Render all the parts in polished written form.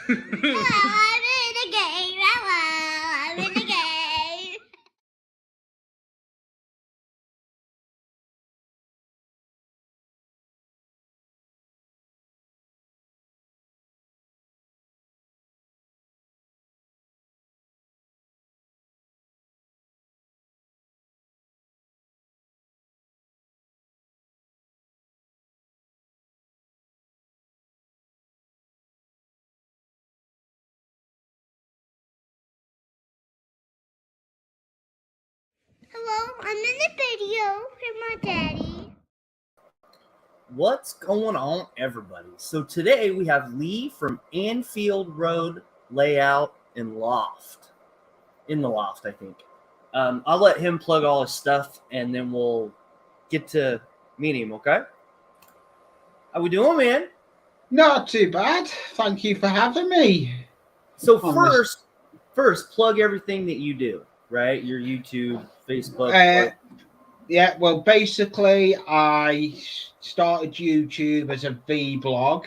I'm in a game. I'm in a game. Hello, I'm in a video with my daddy. What's going on, everybody? So today we have Lee from Anfield Road Layout and Loft. In the loft, I think. I'll let him plug all his stuff, and then we'll get to meet him. Okay? How we doing, man? Not too bad. Thank you for having me. So first, plug everything that you do. Right? Your YouTube, Facebook. Yeah, well, basically, I started YouTube as a vlog,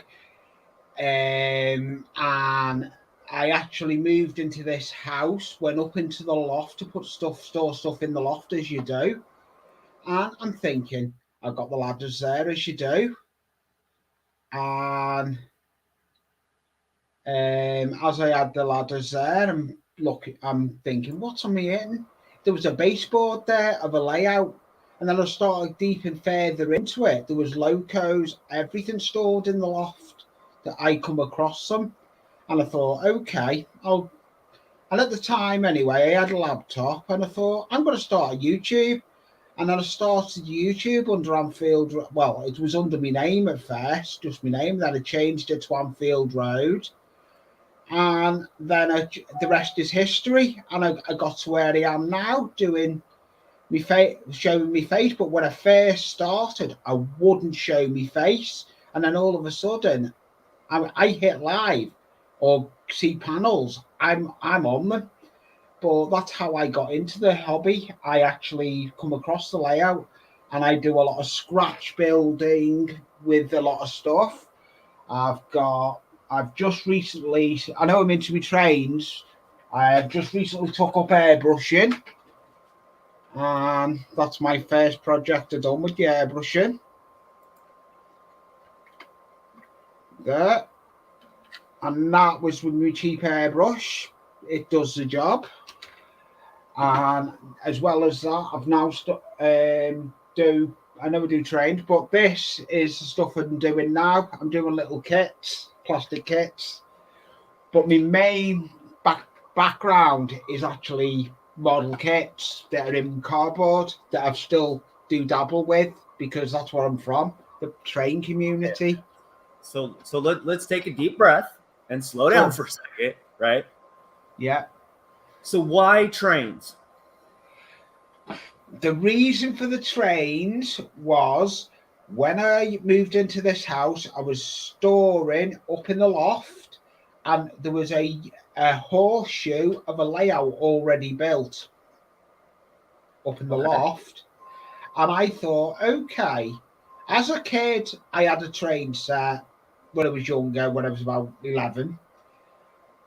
and I actually moved into this house, went up into the loft to store stuff in the loft as you do, and I'm thinking, I've got the ladders there as you do, and as I had the ladders there, I'm thinking, what's on me in? There was a baseboard there of a layout, and then I started deep and further into it. There was locos, everything stored in the loft that I come across them, and I thought, okay, And at the time, anyway, I had a laptop, and I thought, I'm going to start a YouTube. And then I started YouTube under Anfield. Well, it was under my name at first, just my name. Then I changed it to Anfield Road, and then the rest is history. And I got to where I am now, doing me showing me face. But when I first started, I wouldn't show me face, and then all of a sudden, I hit live or see panels. I'm on them. But that's how I got into the hobby. I actually come across the layout, and I do a lot of scratch building with a lot of stuff. I've just recently, I know I'm into my trains. I've just recently took up airbrushing, and that's my first project I've done with the airbrushing. There, and that was with my cheap airbrush. It does the job, and as well as that, I've now I never do trains, but this is the stuff I'm doing now. I'm doing little kits, plastic kits. But my main background is actually model kits that are in cardboard that I still do dabble with because that's where I'm from, the train community. So let's take a deep breath and slow down for a second, right? Yeah. So why trains? The reason for the trains was when I moved into this house, I was storing up in the loft, and there was a horseshoe of a layout already built up in the loft. And I thought, okay, as a kid, I had a train set when I was younger, when I was about 11.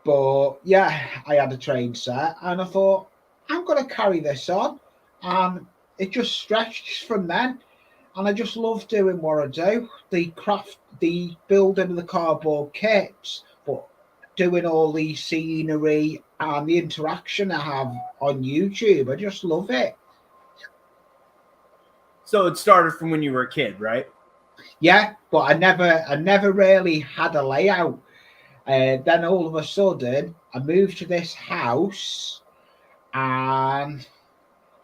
But yeah, I had a train set, and I thought, I'm going to carry this on. And it just stretched from then. And I just love doing what I do, the building of the cardboard kits, but doing all the scenery and the interaction I have on YouTube. I just love it. So it started from when you were a kid, right? Yeah, but I never really had a layout. Then all of a sudden, I moved to this house, and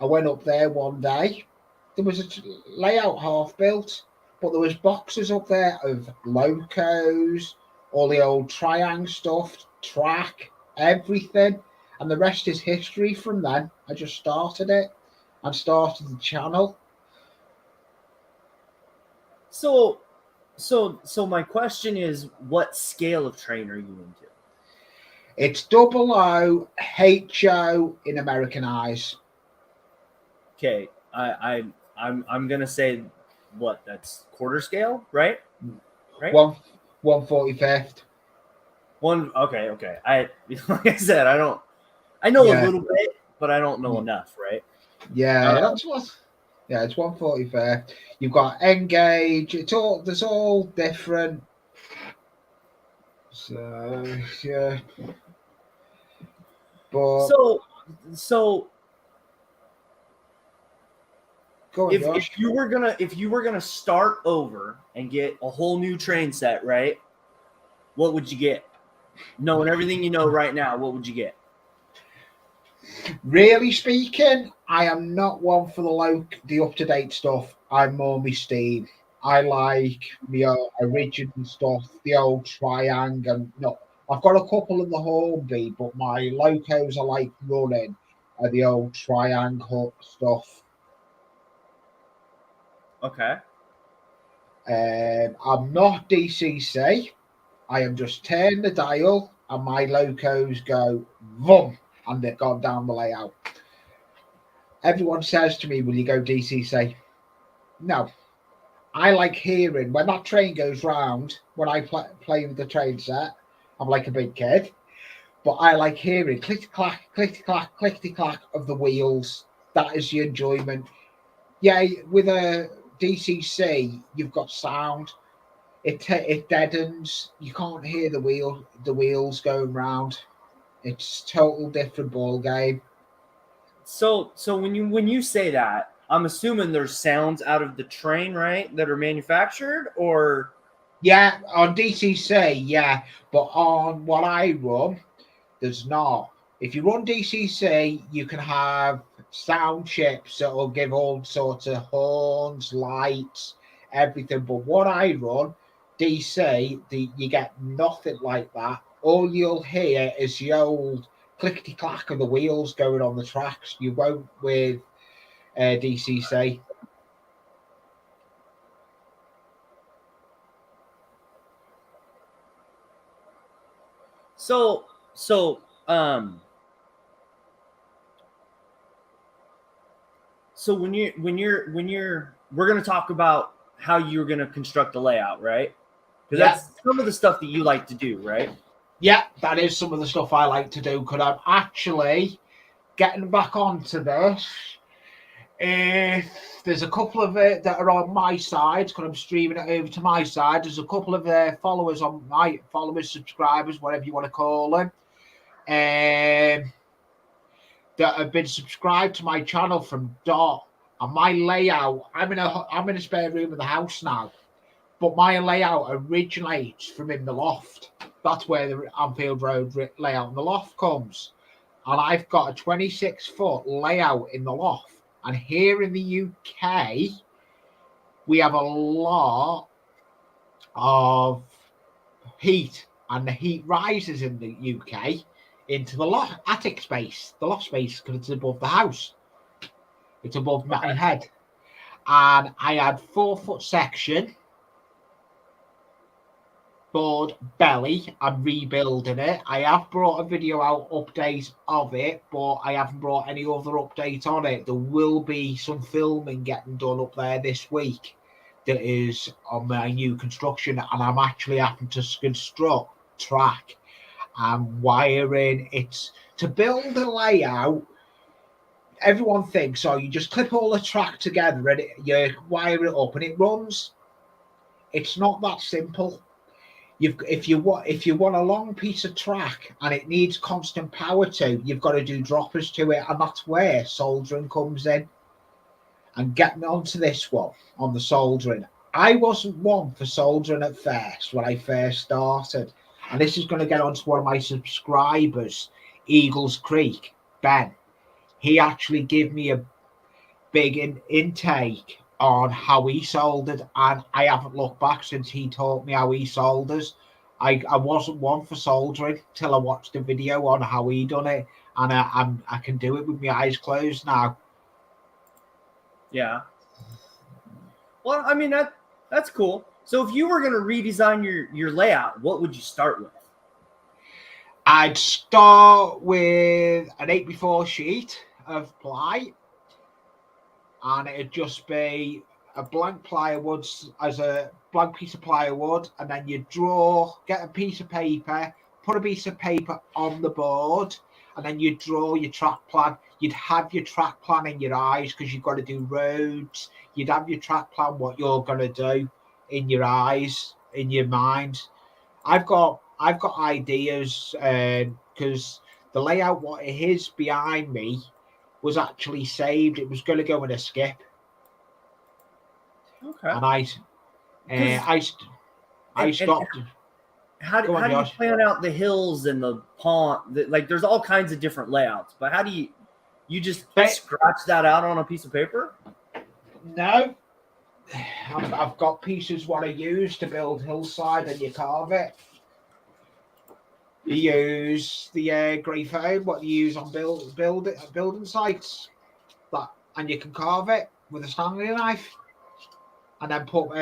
I went up there one day. There was a layout half built, but there was boxes up there of locos, all the old Triang stuff, track, everything, and the rest is history from then. I just started it and started the channel. So my question is, what scale of train are you into? It's double O HO in American eyes. Okay, I'm gonna say that's quarter scale, right? Right. 1/45. One. Okay. Like I said, I know a Yeah. little bit, but I don't know enough, right? Yeah, that's what. Yeah, it's 140 fair. You've got Engage. It's all there's all different. So yeah, but So go on, if Josh. you were gonna start over and get a whole new train set, right? What would you get? Knowing everything you know right now, what would you get? Really speaking, I am not one for the up to date stuff. I'm more me Steve. I like the original stuff, the old Triangle. And no, I've got a couple in the Hornby, but my locos I like running are the old Triangle stuff. Okay. I'm not DCC. I am just turn the dial and my locos go vum and they've gone down the layout. Everyone says to me, "Will you go DCC?" No, I like hearing when that train goes round. When I play with the train set, I'm like a big kid, but I like hearing click clack, click clack, clickety clack of the wheels. That is the enjoyment. Yeah, with a DCC, you've got sound. It deadens. You can't hear the wheels going round. It's total different ball game. So when you say that, I'm assuming there's sounds out of the train, right, that are manufactured, or Yeah, on DCC, yeah, but on what I run, there's not. If you run DCC, you can have sound chips that will give all sorts of horns, lights, everything. But what I run, DC, you get nothing like that. All you'll hear is the old clickety clack of the wheels going on the tracks. You won't with DCC. so so um so when you're we're gonna talk about how you're gonna construct the layout, right? Because Yeah, that's some of the stuff that you like to do, right? yeah, that is some of the stuff I like to do. Because I'm actually getting back onto this. If there's a couple of it that are on my side, because I'm streaming it over to my side, there's a couple of followers on my followers, subscribers, whatever you want to call them, that have been subscribed to my channel from Dot. And my layout, I'm in a spare room of the house now, but my layout originates from in the loft. That's where the Anfield Road layout in the loft comes. And I've got a 26-foot layout in the loft. And here in the UK, we have a lot of heat, and the heat rises in the UK into the attic space, the loft space, because it's above the house. It's above my head. And I had 4-foot section, board belly. I'm rebuilding it. I have brought a video out update of it, but I haven't brought any other update on it. There will be some filming getting done up there this week that is on my new construction, and I'm actually having to construct track and wiring. It's to build a layout. Everyone thinks, oh, you just clip all the track together and you wire it up and it runs. It's not that simple. If you want a long piece of track and it needs constant power you've got to do droppers to it, and that's where soldering comes in. And getting onto this one on the soldering, I wasn't one for soldering at first when I first started, and this is going to get onto one of my subscribers, Eagles Creek Ben. He actually gave me a big intake on how he soldered, and I haven't looked back since he taught me how he solders. I wasn't one for soldering till I watched a video on how he done it, and I can do it with my eyes closed now. Yeah. Well, I mean that's cool. So if you were gonna redesign your layout, what would you start with? I'd start with an 8x4 sheet of ply, and it'd just be a blank plywood as a blank piece of plywood, and then you get a piece of paper, put a piece of paper on the board, and then you draw your track plan. You'd have your track plan in your eyes because you've got to do roads. You'd have your track plan, what you're going to do in your eyes, in your mind. I've got ideas because the layout, what it is behind me, was actually saved. It was going to go in a skip, Okay. and I stopped. How do you plan out the hills and the pond? Like, there's all kinds of different layouts, but how do you just scratch that out on a piece of paper? No, I've got pieces what I use to build hillside, and you carve it. You use the grey foam, what you use on building sites, and you can carve it with a Stanley knife, and then put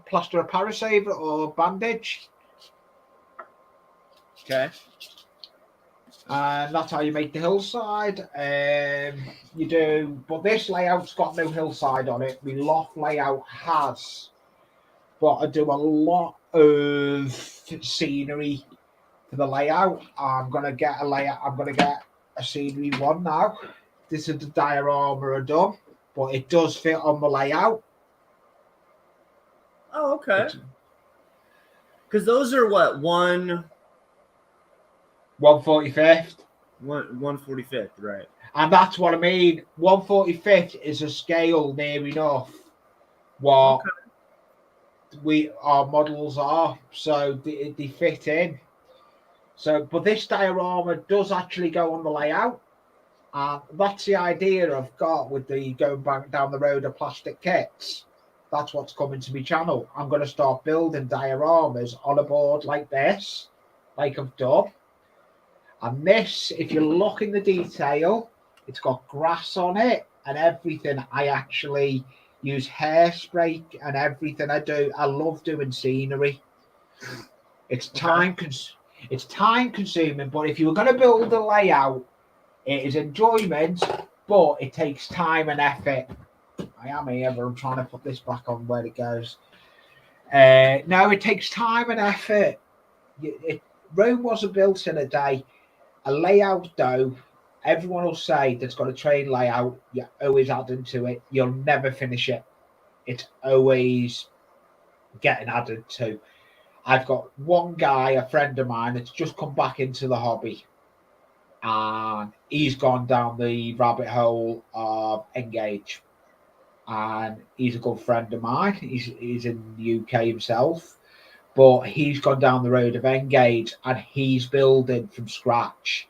plaster of Paris over or bandage. Okay. And that's how you make the hillside. You do, but this layout's got no hillside on it. The loft layout has, but I do a lot of scenery for the layout. I'm gonna get a scenery one now. This is the diorama I done, but it does fit on the layout. Oh, okay. Because those are what, 145th. 145th, right? And that's what I mean. 145th is a scale near enough what our models are, so they fit in. So, but this diorama does actually go on the layout, and that's the idea I've got with the going back down the road of plastic kits. That's what's coming to my channel. I'm going to start building dioramas on a board like this, like I've done. And this, if you look in the detail, it's got grass on it and everything. I actually use hairspray and everything I do. I love doing scenery. It's time consuming, but if you were going to build a layout, it is enjoyment, but it takes time and effort. I am here, but I'm trying to put this back on where it goes. No, it takes time and effort. Rome wasn't built in a day. A layout, though, everyone will say that's got a train layout, you're always adding to it. You'll never finish it. It's always getting added to. I've got one guy, a friend of mine, that's just come back into the hobby. And he's gone down the rabbit hole of Engage. And he's a good friend of mine. He's in the UK himself, but he's gone down the road of Engage and he's building from scratch.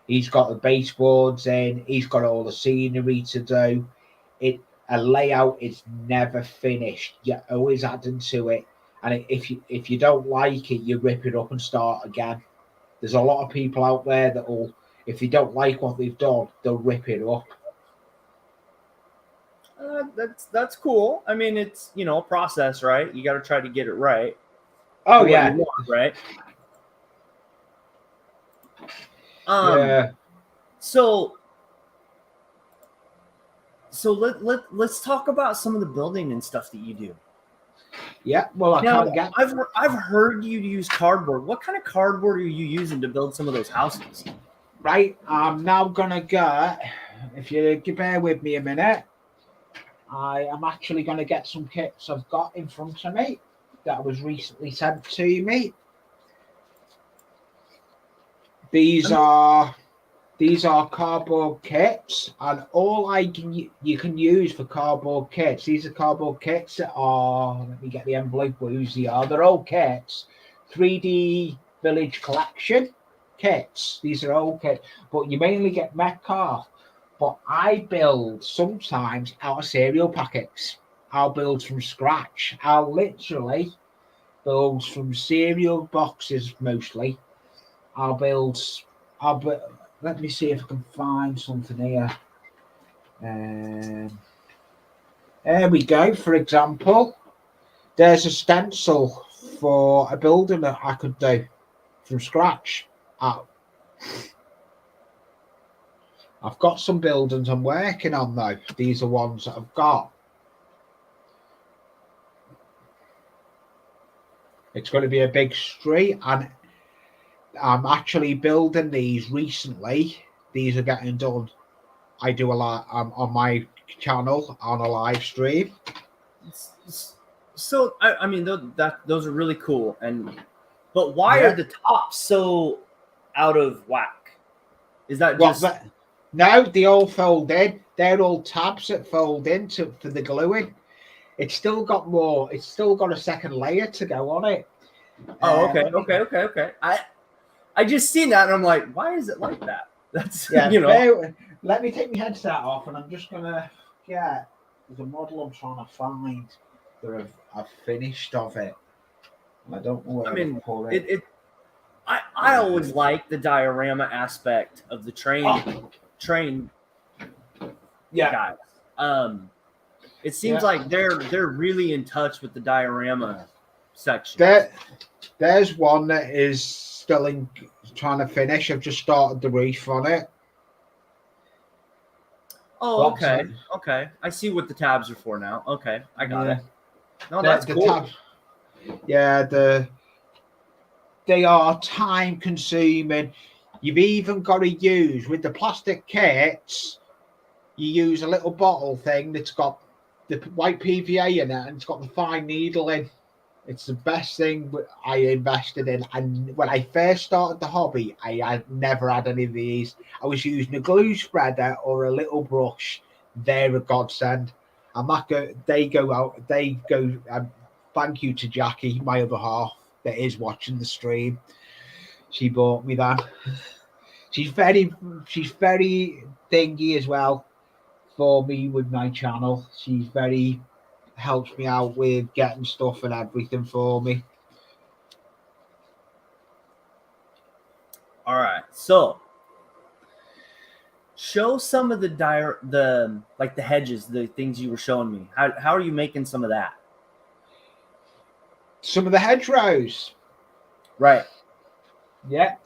He's got the baseboards in. He's got all the scenery to do. A layout is never finished. You're always adding to it, and if you don't like it, you rip it up and start again. There's a lot of people out there that will, if they don't like what they've done, they'll rip it up. That's cool. I mean, it's, a process, right? You got to try to get it right. Oh yeah, right. Yeah. So let's talk about some of the building and stuff that you do. Yeah. Well, I've heard you use cardboard. What kind of cardboard are you using to build some of those houses? Right. I'm now gonna go. If you bear with me a minute. I am actually going to get some kits I've got in front of me that was recently sent to me. These are cardboard kits, and all you can use for cardboard kits. These are cardboard kits that are, let me get the envelope whose they are. They're all kits. 3D Village Collection kits. These are all kits, but you mainly get Metcalfe. But I build sometimes out of cereal packets. I'll build from scratch. I'll literally build from cereal boxes mostly. Let me see if I can find something here. There we go. For example, there's a stencil for a building that I could do from scratch. I've got some buildings I'm working on though. These are ones that I've got. It's going to be a big street, and I'm actually building these recently. These are getting done. I do a lot on my channel on a live stream. So I mean, those are really cool. But why are the tops so out of whack? Is that just no? They all fold in. They're all tabs that fold in for the gluing. It's still got more. It's still got a second layer to go on it. Oh, okay. I just seen that and I'm like, why is it like that? That's Let me take my headset off and I'm just gonna get. There's a model I'm trying to find that I've finished of it. I don't know where to put it. I always like the diorama aspect of the train guys. It seems like they're really in touch with the diorama section. There's one that is still trying to finish. I've just started the reef on it. Oh, okay. I see what the tabs are for now. Okay, I got it. No, that's cool. They are time consuming. You've even got to use with the plastic kits. You use a little bottle thing that's got the white PVA in it and it's got the fine needle in. It's the best thing I invested in. And when I first started the hobby, I had never had any of these. I was using a glue spreader or a little brush. They're a godsend. And they go out. Thank you to Jackie, my other half, that is watching the stream. She bought me that. She's very thingy as well for me with my channel. She's very helps me out with getting stuff and everything for me. All right, so show some of the hedges, the things you were showing me. How are you making some of that? Some of the hedgerows, right? Yeah,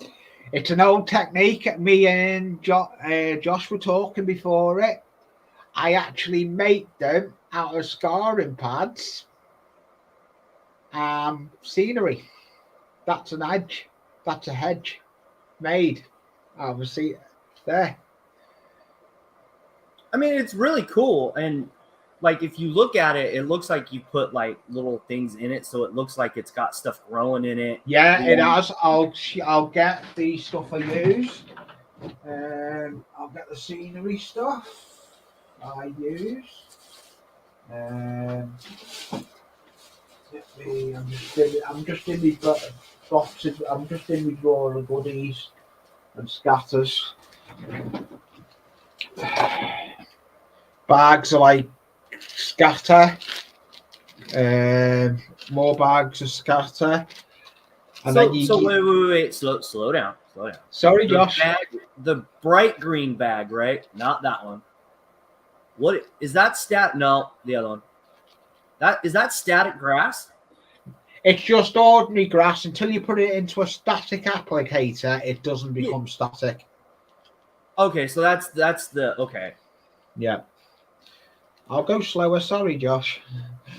it's an old technique. Me and Josh were talking before it. I actually make them out of scarring pads, scenery. That's an edge. That's a hedge made. Obviously, there. I mean, it's really cool, and like if you look at it, it looks like you put like little things in it, so it looks like it's got stuff growing in it. Yeah, it has. I'll get the stuff I use. I'll get the scenery stuff I use. I'm just in the boxes. I'm just in the drawer of goodies and scatters. Bags are like scatter. More bags of scatter. And wait. Slow down. Sorry, Josh. The bright green bag, right? Not that one. What is that? No, the other one. Is that static grass? It's just ordinary grass. Until you put it into a static applicator, it doesn't become static. Okay, so that's the okay. Yeah. I'll go slower. Sorry, Josh.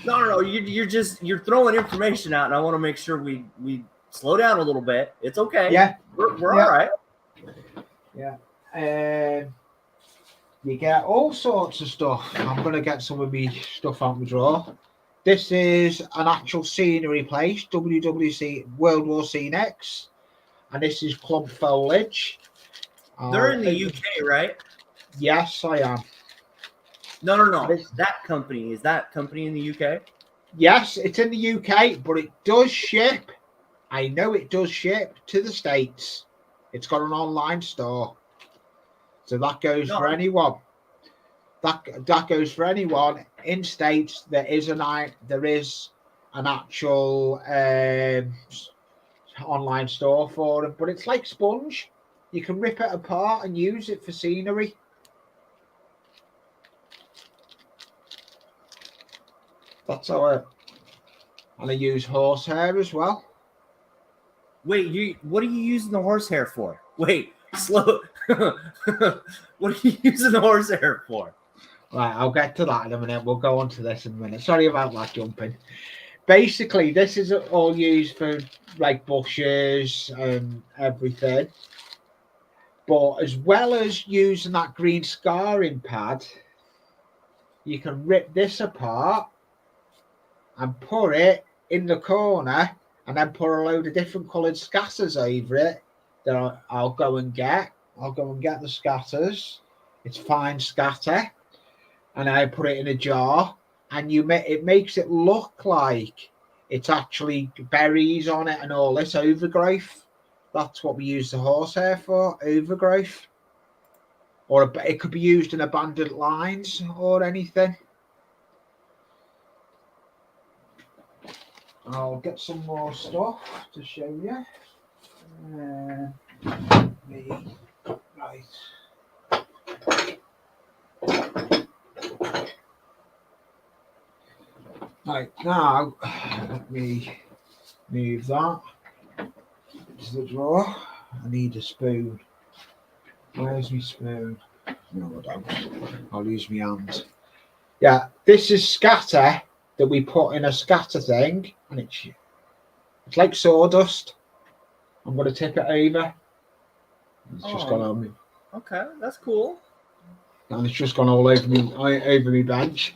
No. You're throwing information out, and I want to make sure we slow down a little bit. It's okay. Yeah. We're all right. Yeah. You get all sorts of stuff. I'm going to get some of my stuff out my drawer. This is an actual scenery place, WWC World War C Next. And this is Clump Foliage. They're in the UK, right? Yes, I am. No. That company, is that company in the UK? Yes, it's in the UK, but it does ship. I know it does ship to the States. It's got an online store. So that goes for anyone. That goes for anyone in States. There is an actual online store for them, but it's like sponge. You can rip it apart and use it for scenery. That's how and I use horsehair as well. Wait, what are you using the horsehair for? Wait, slow. What are you using the horsehair for? Right, I'll get to that in a minute. We'll go on to this in a minute. Sorry about that jumping. Basically, this is all used for like bushes and everything. But as well as using that green scarring pad, you can rip this apart and put it in the corner and then put a load of different coloured scatters over it that I'll go and get. I'll go and get the scatters. It's fine scatter. And I put it in a jar, and it makes it look like it's actually berries on it and all this overgrowth. That's what we use the horsehair for, overgrowth. Or it could be used in abandoned lines or anything. I'll get some more stuff to show you. Right. Right, now let me move that to the drawer. I need a spoon. Where's my spoon? No, I don't. I'll use my hand. Yeah, this is scatter that we put in a scatter thing, and it's like sawdust. I'm going to tip it over. It's just gone on me. Okay, that's cool. And it's just gone all over me bench.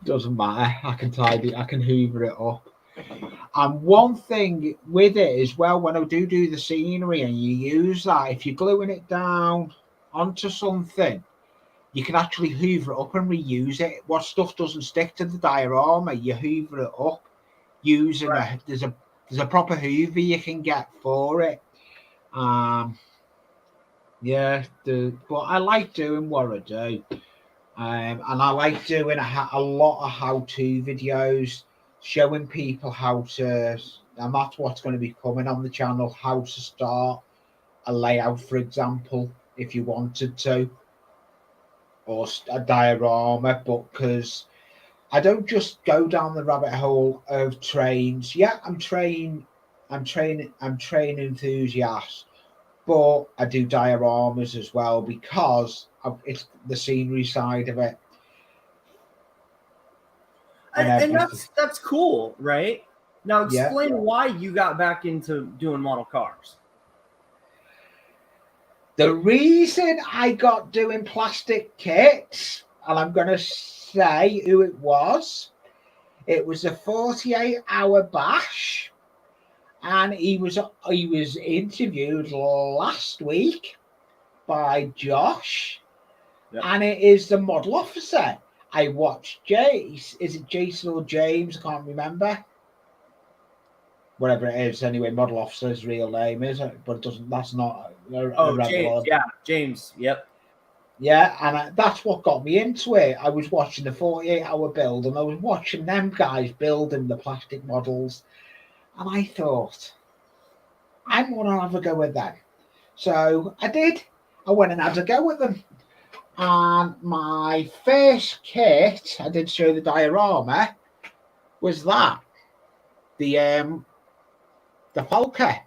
Doesn't matter. I can tidy. I can hoover it up. And one thing with it as well, when I do the scenery and you use that, if you're gluing it down onto something, you can actually hoover it up and reuse it. What stuff doesn't stick to the diorama, you hoover it up using there's a proper hoover you can get for it. Yeah, but I like doing what I do. And I like doing a lot of how-to videos, showing people how to, and that's what's going to be coming on the channel, how to start a layout, for example, if you wanted to, or a diorama, but because I don't just go down the rabbit hole of trains. Yeah, I'm train enthusiast, but I do dioramas as well because it's the scenery side of it. And that's cool, right? Now explain why you got back into doing model cars. The reason I got doing plastic kits, and I'm going to say who it was a 48-hour bash, and he was interviewed last week by Josh, and it is the model officer. I watched Jace. Is it Jason or James? I can't remember. Whatever it is, anyway, model officer's real name is, but it doesn't. That's not. James. Yeah, James. Yep. Yeah, and that's what got me into it. I was watching the 48-hour build, and I was watching them guys building the plastic models, and I thought, I'm going to have a go with them. So I did. I went and had a go with them. And my first kit, I did show the diorama, was that. The Polka.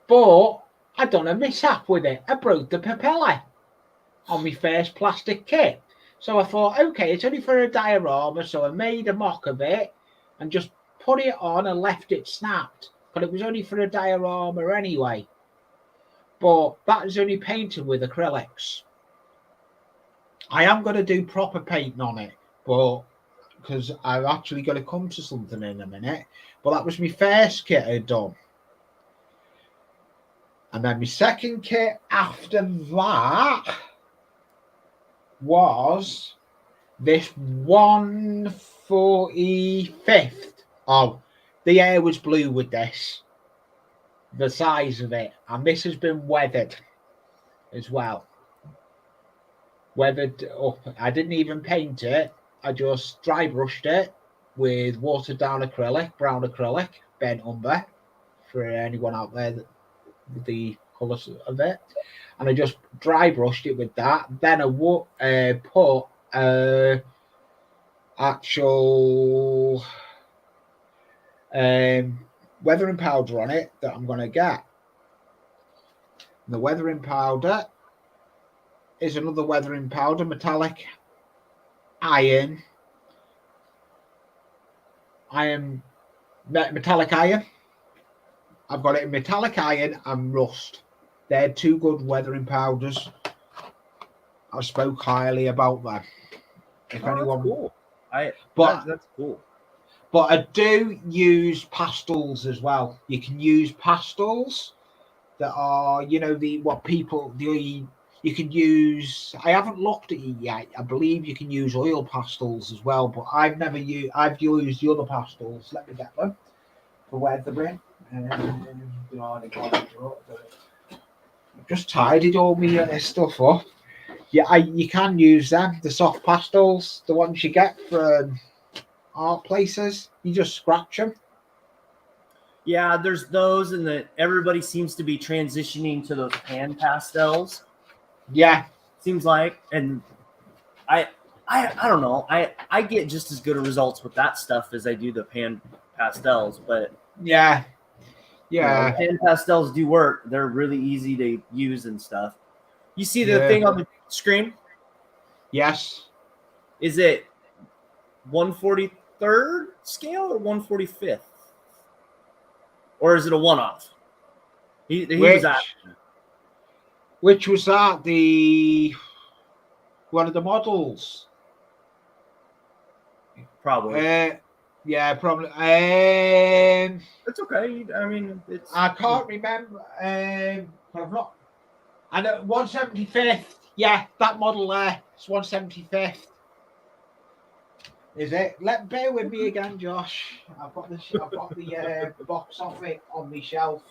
But I done a mishap with it. I broke the propeller on my first plastic kit. So I thought, okay, it's only for a diorama, so I made a mock of it and just put it on and left it snapped. But it was only for a diorama anyway. But that is only painted with acrylics. I am going to do proper painting on it, but because I've actually got to come to something in a minute. But that was my first kit I'd done. And then my second kit after that was this 1/45. Oh, the air was blue with this. The size of it. And this has been weathered as well. Weathered up. I didn't even paint it. I just dry brushed it with watered down acrylic, brown acrylic, bent umber, for anyone out there that the colours of it. And I just dry brushed it with that. Then I put actual weathering powder on it that I'm going to get. And the weathering powder is another weathering powder, metallic iron, I am metallic iron. I've got it in metallic iron and rust. They're two good weathering powders. I spoke highly about them. If That's anyone, cool. but That's cool. but I do use pastels as well. You can use pastels that are, you can use. I haven't looked at it yet. I believe you can use oil pastels as well, but I've never used. I've used the other pastels. Let me get them for weathering. I've just tidied all my stuff up. Yeah, you can use them. The soft pastels, the ones you get from art places. You just scratch them. Yeah, there's those, and that everybody seems to be transitioning to those pan pastels. Yeah, Seems like, and I don't know. I get just as good results with that stuff as I do the pan pastels, but yeah, the pan pastels do work. They're really easy to use and stuff. You see the Yeah. thing on the screen? Yes. Is it 143rd scale or 145th? Or is it a one-off? He was asking. Which was that? One of the models? Probably. Yeah, probably. It's okay. I mean, I can't remember. I've not. I know 175th. Yeah, that model there. It's 175th. Is it? Bear with me again, Josh. I've got the box of it on my shelf.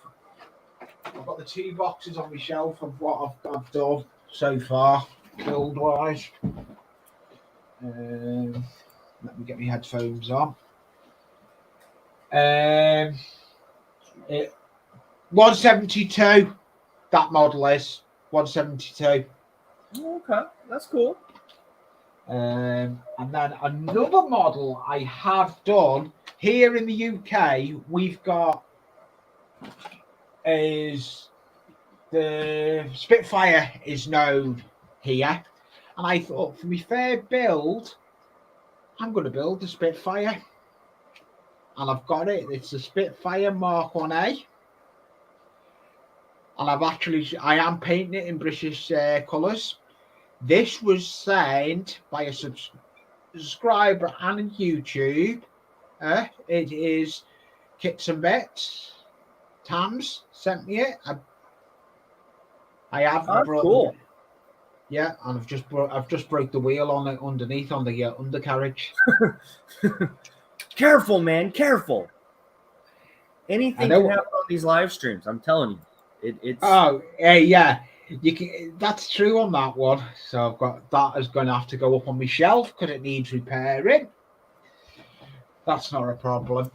I've got the 2 boxes on my shelf of what I've done so far, build wise. Let me get my headphones on. 172. That model is 172. Okay, that's cool. And then another model I have done here in the UK, we've got is the Spitfire is known here. And I thought for my fair build, I'm going to build the Spitfire. And I've got it. It's the Spitfire Mark 1A. And I am painting it in British colours. This was sent by a subscriber on YouTube. It is Kits and Bits. Tams sent me it. I have brought cool. Yeah, and I've just broke the wheel on it underneath on the undercarriage. Careful, man, careful. Anything can happen on these live streams. I'm telling you, it's. Oh, yeah. You can. That's true on that one. So I've got that is going to have to go up on my shelf because it needs repairing. That's not a problem.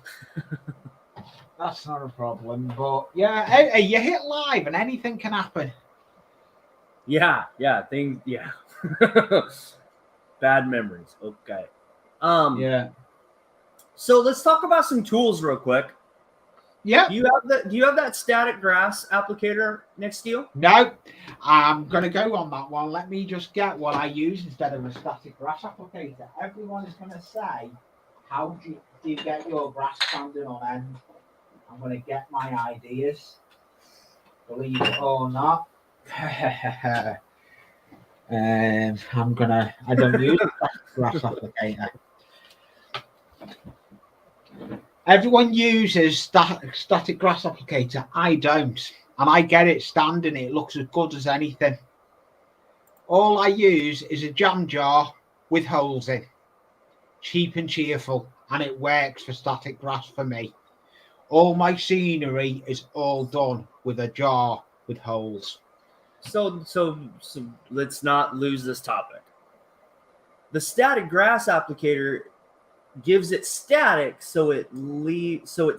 That's not a problem. But yeah, you hit live and anything can happen. Yeah. Bad memories. Okay. Yeah. So let's talk about some tools real quick. Yeah. Do you have that static grass applicator next to you? No, I'm gonna go on that one. Let me just get what I use instead of a static grass applicator. Everyone is gonna say, how do you get your grass standing on end? I'm gonna get my ideas. Believe it or not. I don't use a grass applicator. Everyone uses static grass applicator. I don't. And I get it standing. It looks as good as anything. All I use is a jam jar with holes in. Cheap and cheerful. And it works for static grass for me. All my scenery is all done with a jar with holes. So let's not lose this topic. The static grass applicator gives it static so it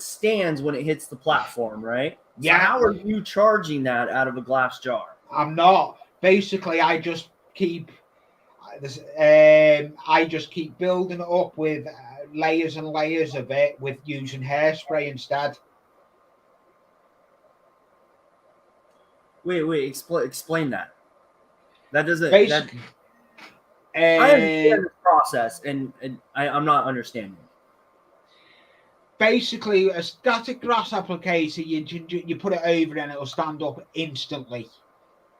stands when it hits the platform, right? Yeah. So how are you charging that out of a glass jar? I'm not. Basically, I just keep building it up with layers and layers of it with using hairspray instead. Wait, explain that. That doesn't. Basically, I understand the process, and I'm not understanding. basically a static grass applicator. You put it over and it'll stand up instantly.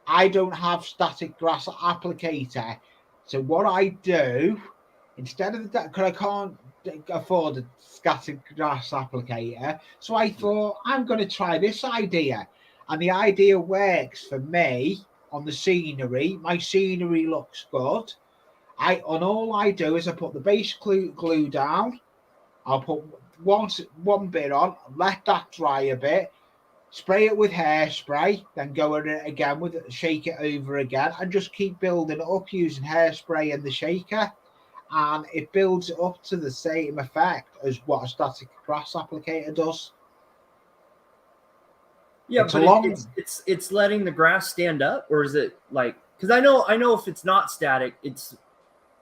I don't have static grass applicator, so what I do instead of that, because I can't afford a static grass applicator, so I thought I'm going to try this idea, and the idea works for me on the scenery. My scenery looks good. All I do is I put the base glue down. I'll put one bit on, let that dry a bit, spray it with hairspray, then go at it again with it, shake it over again, and just keep building it up using hairspray and the shaker, and it builds it up to the same effect as what a static grass applicator does. Yeah, but it's letting the grass stand up, or is it like, because I know if it's not static,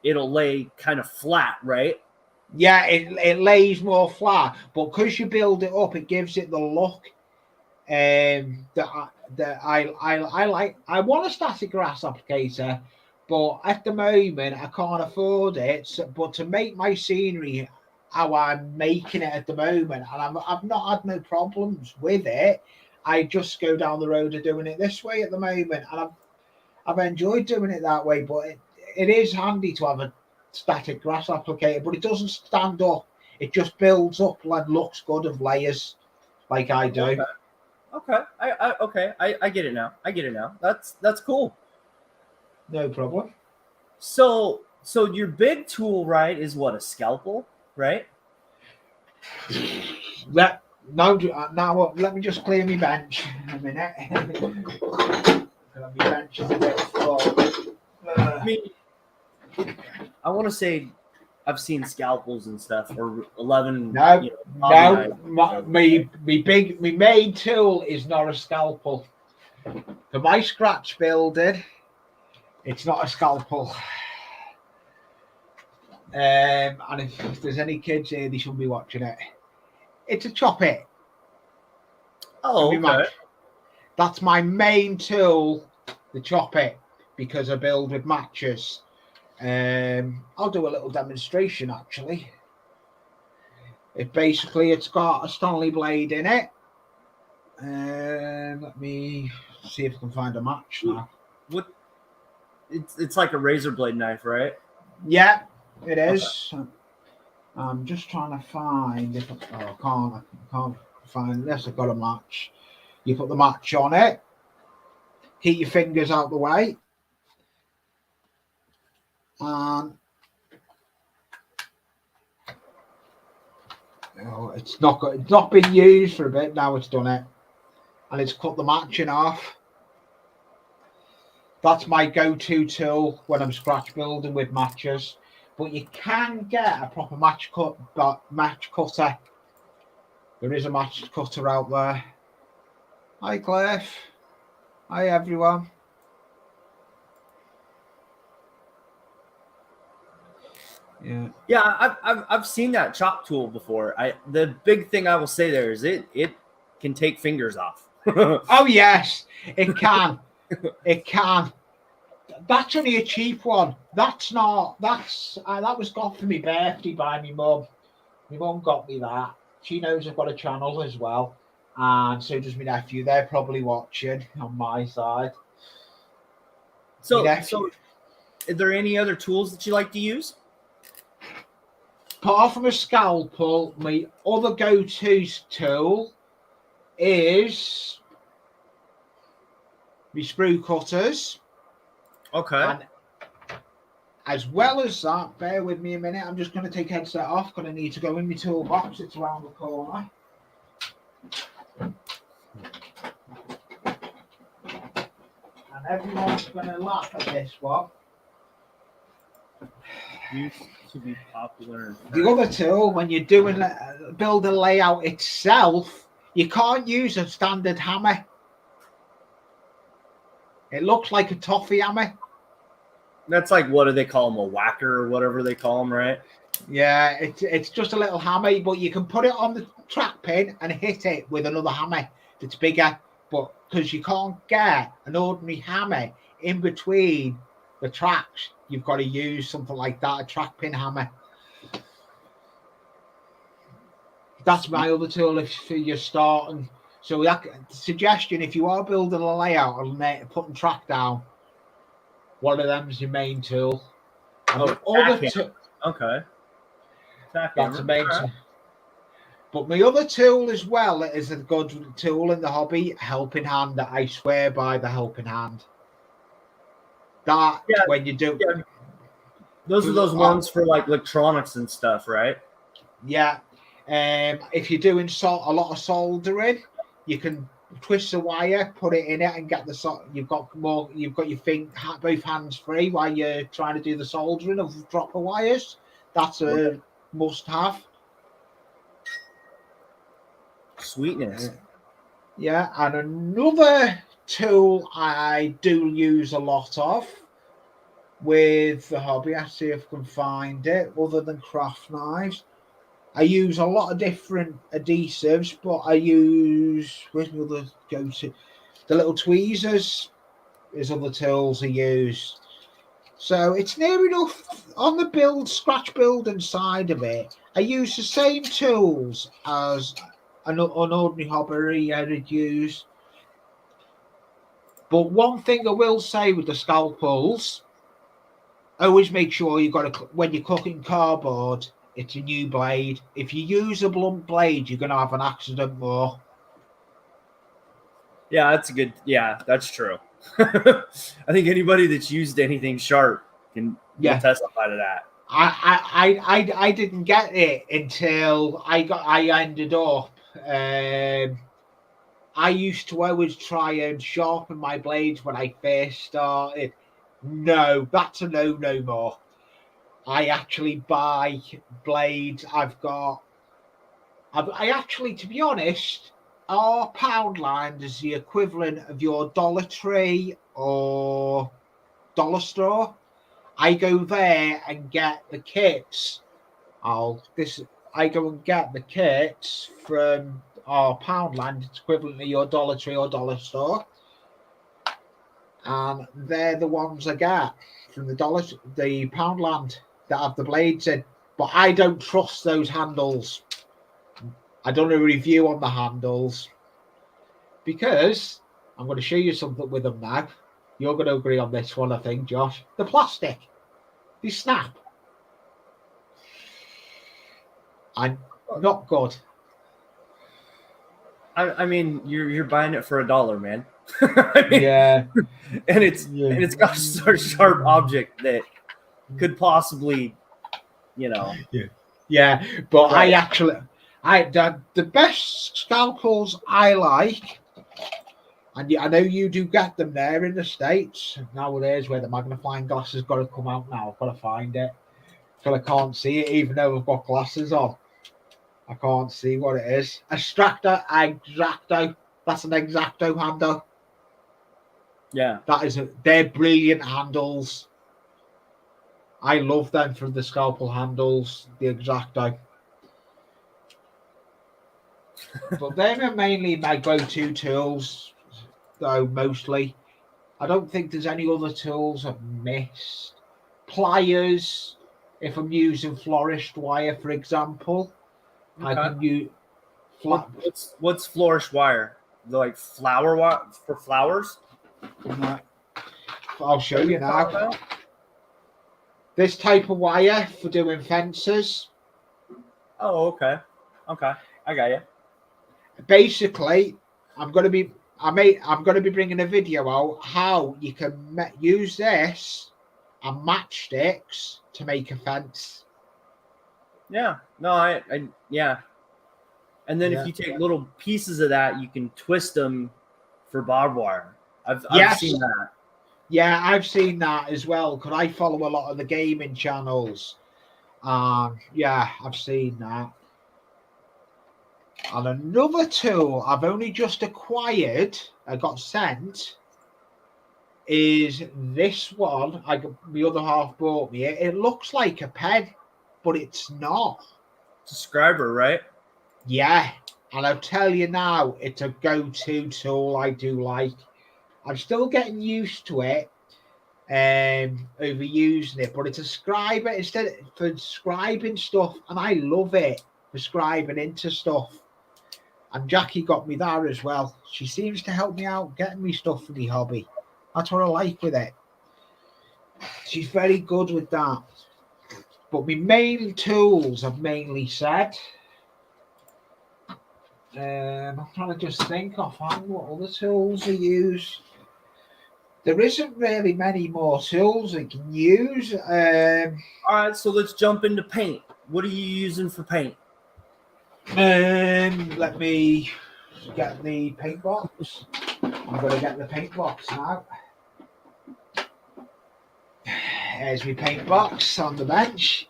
it'll lay kind of flat, right? Yeah, it lays more flat, but because you build it up, it gives it the look that I like. I want a static grass applicator, but at the moment I can't afford it. So, but to make my scenery how I'm making it at the moment, and I've not had no problems with it. I just go down the road of doing it this way at the moment, and I've enjoyed doing it that way. But it is handy to have a static grass applicator, but it doesn't stand up. It just builds up and looks good of layers, like I do. Okay. I get it now. That's cool. No problem. So your big tool, right, is what, a scalpel, right? Now let me just clear my bench a minute. My bench is a bit full. I mean, I want to say I've seen scalpels and stuff, or 11. No, my main tool is not a scalpel. For my scratch building, it's not a scalpel. And if there's any kids here, they shouldn't be watching it. It's a chop it. Oh, okay. That's my main tool, the chop it, because I build with matches. I'll do a little demonstration actually. It's got a Stanley blade in it. Let me see if I can find a match now. What? It's like a razor blade knife, right? Yeah, it is. Okay. I'm just trying to find if I can't find this. I've got a match. You put the match on it. Keep your fingers out the way. And it's not been used for a bit. Now it's done it, and it's cut the match in half. That's my go-to tool when I'm scratch building with matches. But you can get a proper match cutter. There is a match cutter out there. Hi, Cliff. Hi, everyone. Yeah, I've seen that chop tool before. The big thing I will say there is it can take fingers off. Oh yes, it can. It can. That's only a cheap one. That was got for my birthday by my mum. My mum got me that. She knows I've got a channel as well, and so does my nephew. They're probably watching on my side. So are there any other tools that you like to use? Apart from a scalpel, my other go-to tool is my sprue cutters. Okay. And as well as that, bear with me a minute. I'm just going to take headset off because I need to go in my toolbox. It's around the corner. And everyone's going to laugh at this one. Used to be popular. The other tool, when you're doing build a layout itself, you can't use a standard hammer. It looks like a toffee hammer. That's like, what do they call them? A whacker or whatever they call them, right? Yeah, it's just a little hammer, but you can put it on the track pin and hit it with another hammer that's bigger. But because you can't get an ordinary hammer in between the tracks, you've got to use something like that, a track pin hammer. That's my other tool if you're starting. So that suggestion, if you are building a layout and putting track down, one of them's your main tool. And Oh, the other tack okay. Tack that's a hammer. main All right. tool. But my other tool as well is a good tool in the hobby, helping hand. That I swear by the helping hand. That Yeah, when you do, yeah. Those are those ones for like electronics and stuff, right? yeah. If you're doing a lot of soldering, you can twist the wire, put it in it, and get the you've got your both hands free while you're trying to do the soldering of dropper wires. That's a must-have. Sweetness. Yeah, and another tool I do use a lot of with the hobby. I see if I can find it. Other than craft knives, I use a lot of different adhesives, but I use where's my other go-to? The little tweezers is other tools I use. So it's near enough on the scratch building side of it. I use the same tools as an ordinary hobby I'd use. But one thing I will say with the scalpels, always make sure when you're cooking cardboard, it's a new blade. If you use a blunt blade, you're going to have an accident more. Yeah, that's a good. Yeah, that's true. I think anybody that's used anything sharp can testify to that. I didn't get it until I ended up. I used to always try and sharpen my blades when I first started. No, that's a no more. I actually buy blades. I actually, to be honest, our Poundland is the equivalent of your Dollar Tree or Dollar Store. I go there and get the kits. I go and get the kits from our Poundland. It's equivalent to your Dollar Tree or Dollar Store, and they're the ones I get from the Poundland that have the blades in. But I don't trust those handles. I done a review on the handles because I'm going to show you something with them now. You're going to agree on this one, I think, Josh. The plastic, they snap. I'm not good. I mean, you're buying it for $1, man. I mean, Yeah, and it's got a sharp object that could possibly, Yeah, but Right. the best scalpels I like, and I know you do get them there in the States nowadays, where the magnifying glass has got to come out now. I've got to find it because I can't see it, even though I've got glasses on. I can't see what it is. X-Acto. That's an X-Acto handle. Yeah. They're brilliant handles. I love them for the scalpel handles, the X-Acto. But they're mainly my go-to tools, though, mostly. I don't think there's any other tools I've missed. Pliers, if I'm using flourished wire, for example. Okay. I can use What's flourish wire? Like flower wire for flowers? I'll show you now. This type of wire for doing fences. Oh, okay. Okay, I got you. Basically, I'm going to be bringing a video out how you can use this and matchsticks to make a fence. Yeah. No, yeah. And then if you take little pieces of that, you can twist them for barbed wire. I've seen that. Yeah, I've seen that as well because I follow a lot of the gaming channels. Yeah, I've seen that. And another tool I've only just acquired, I got sent, is this one. The other half bought me it. It looks like a pen, but it's not. It's a scriber, right? Yeah, and I'll tell you now, it's a go-to tool I do like. I'm still getting used to it, overusing it, but it's a scriber instead for scribing stuff, and I love it. prescribing into stuff. And Jackie got me that as well. She seems to help me out getting me stuff for the hobby. That's what I like with it. She's very good with that. But my main tools, I've mainly said. I'm trying to just think offhand what other tools I use. There isn't really many more tools I can use. All right, so let's jump into paint. What are you using for paint? Let me get the paint box. I'm going to get the paint box now. There's my paint box on the bench.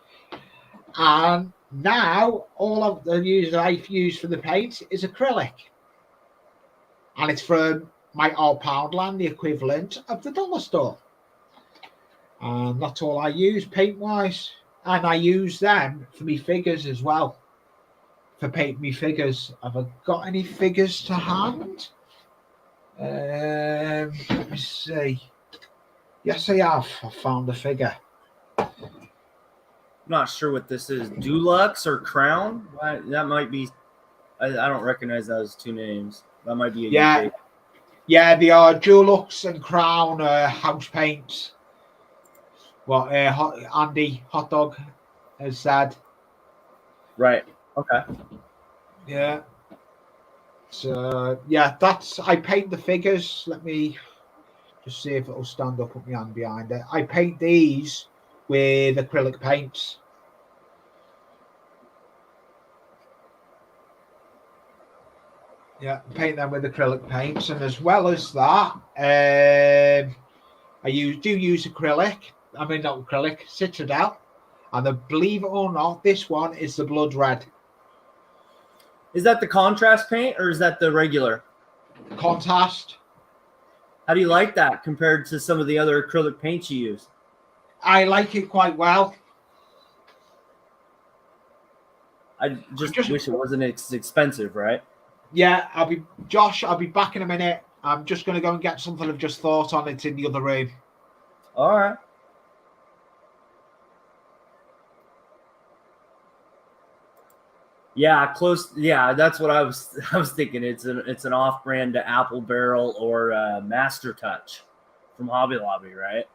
And now all of the I've used for the paint is acrylic. And it's from my old Poundland, the equivalent of the dollar store. And that's all I use paint-wise. And I use them for me figures as well. For paint me figures. Have I got any figures to hand? Let me see. Yes, I have. I found a figure. I'm not sure what this is. Dulux or Crown? That might be. I don't recognize those two names. That might be a UK. Yeah, they are Dulux and Crown house paints. What Andy Hot Dog has said. Right. Okay. Yeah. So yeah, I paint the figures. Let me just see if it'll stand up with my hand behind it. I paint these with acrylic paints. Yeah, paint them with acrylic paints, and as well as that, I do use acrylic. I mean, not acrylic, Citadel, and believe it or not, this one is the blood red. Is that the contrast paint or is that the regular? Contrast. How do you like that compared to some of the other acrylic paints you use? I like it quite well. I just wish it wasn't as expensive, right? Yeah, I'll be back in a minute. I'm just going to go and get something I've just thought on. It's in the other room. All right. Yeah, close. Yeah, that's what I was thinking. It's an off-brand to Apple Barrel or Master Touch from Hobby Lobby, right?